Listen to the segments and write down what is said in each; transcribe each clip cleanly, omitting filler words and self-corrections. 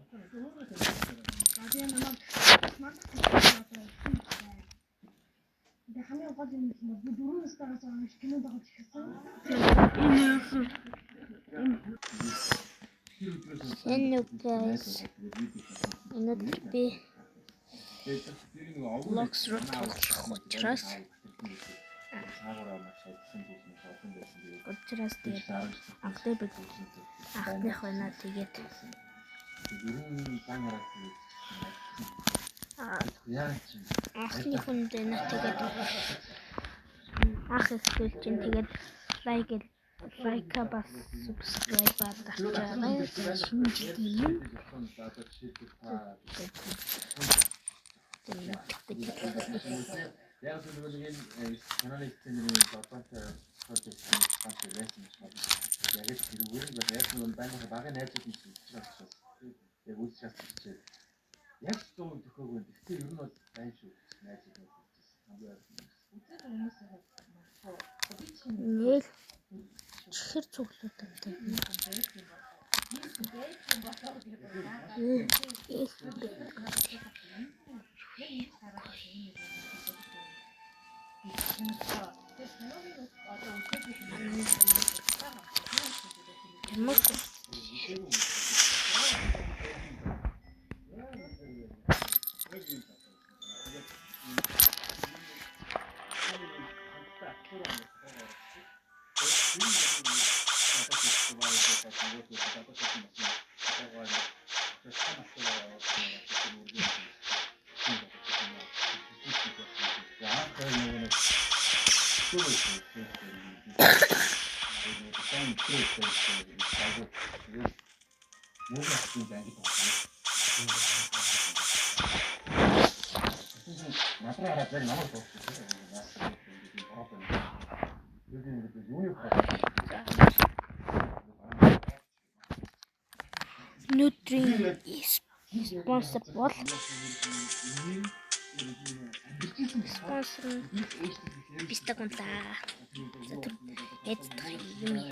Хамгийн гол юм нь дөрөв настайгаас байгаа юм шиг кинонд байгаа ч гэсэн. Hello guys. Өнөөдөр би vlogs руу тоглох учраас тэгээд анхных байна тэгээд анхны хүнд байна тэгээд анх ихтэй чинь тэгээд лайк бас subscribe дарчаарай шинжилгээ юм. Яг зөвхөн энэ каналын сценарийн бодвол project маш байсан байна. Яг л тэрүүгээр нь яг нэг багын найзууд нь учраас яг үйл шалтгаалж яг зөв төхөөгөө гэхдээ ер нь бол байна шүү. Найзууд нь Нэл чихэр цуглуудтай. Nutri is sponsor Pistacunta. It's me.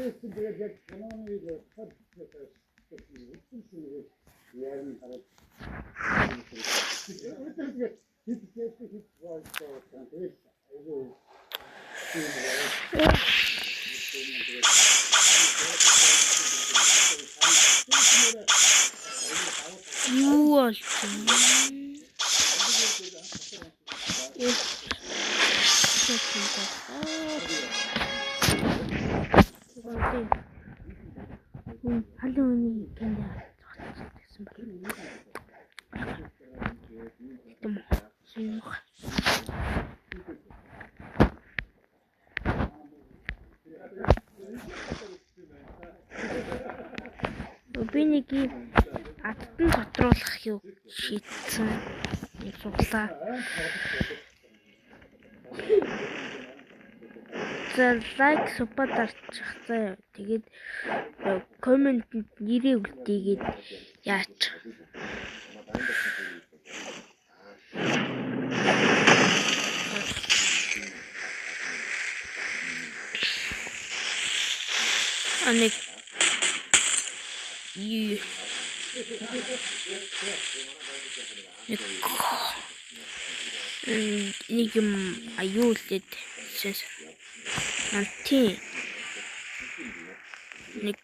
Юу болсон? Халууны кэнэ зогсчихсан байна. Тэм синх. Би нэг адтан дотруулах юу шийдсэн. Нэг суглаа. За лайк супер дарчих заяа. Тэгээд комментэнд нэрээ үлдээгээд яач. Аник нэг юм аюулээд анти нэг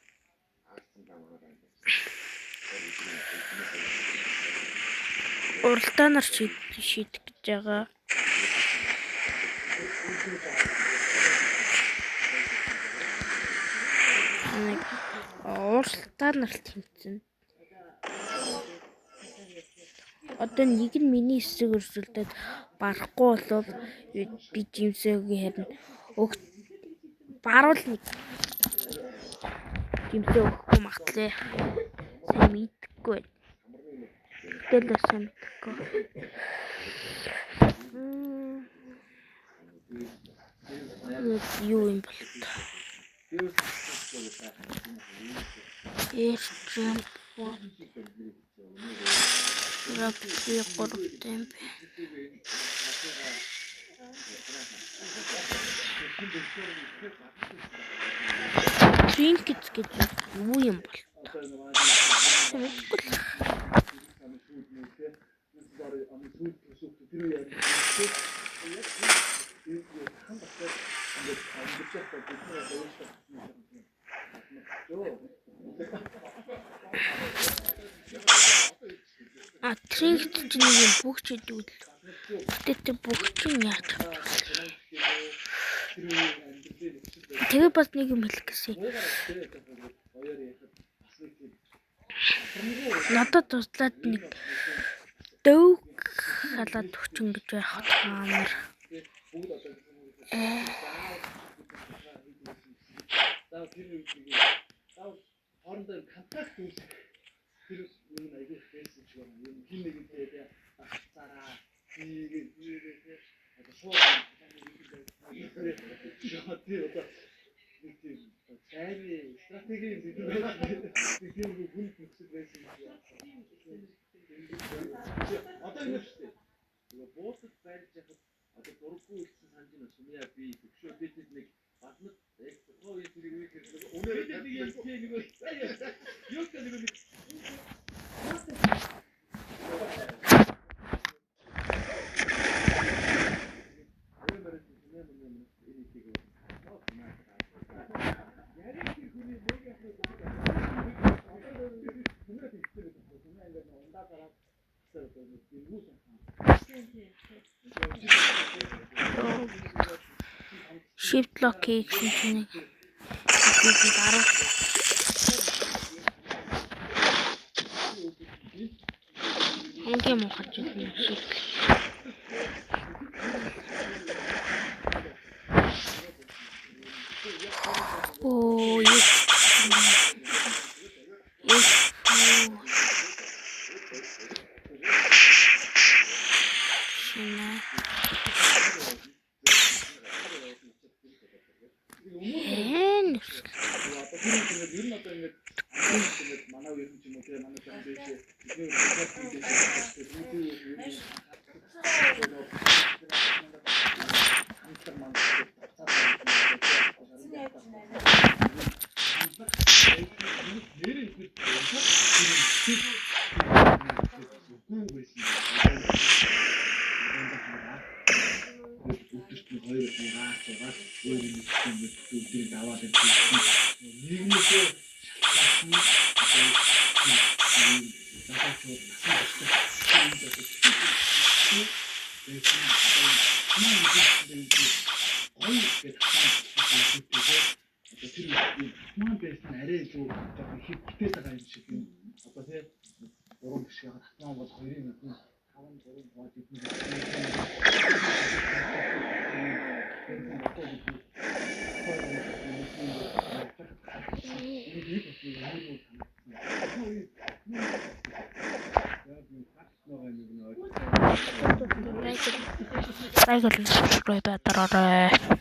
уралдаанаар шийдэх гэж байгаа. Нэг уралдаанаар тэмцэн. Одоо нэг нь миний эсрэг өрсөлдөд барахгүй болов би жимсээгийн харин баруул нэг жимсээ өгөхгүй магадлаа. Сайн мэдхгүй. Тэгэл сайн мэдхгүй. Юу юм бол та. Эрчим Рапи коротемпе. Тринкет гэж юу юм бол? Тринкет чинь нэг бүх ч идэв л. Гэтэ бүх чинь яаж авчихвал. Тэгээ бас нэг юм хэлэх гэсэн. Надад туслаад нэг дөг халаад өчөн гэж байх амар. хоорондоо контакт үүсэх тэр юм аягүй хэлсэн ч юм хин нэгэнтэй багцаараа ийгээ одоо шууд сайрын стратегийн бидний хүн нөхцөл байсан юм. Одоо юм шүү дээ. Боосд байрж яхад одоо дурггүй хэлсэн санаж байна. Сумья би төвшөө бид нэг гаднад яг тоо үеийг өнөөдөр нэг юм тийм нэг юу гэдэг нэг shift lock хийх чинь хамгийн муу хаж юм шиг. Оо өдөрт нь 2 гаас зугаад өөр юм өдрийг даваад нийгмээсээ арай илүү хит битээ байгаа юм шиг юм. Одоо тийм уран бишгээ татнаа бол 2-ын мэднэ 5-3 бод идэх Subscribe darаарай.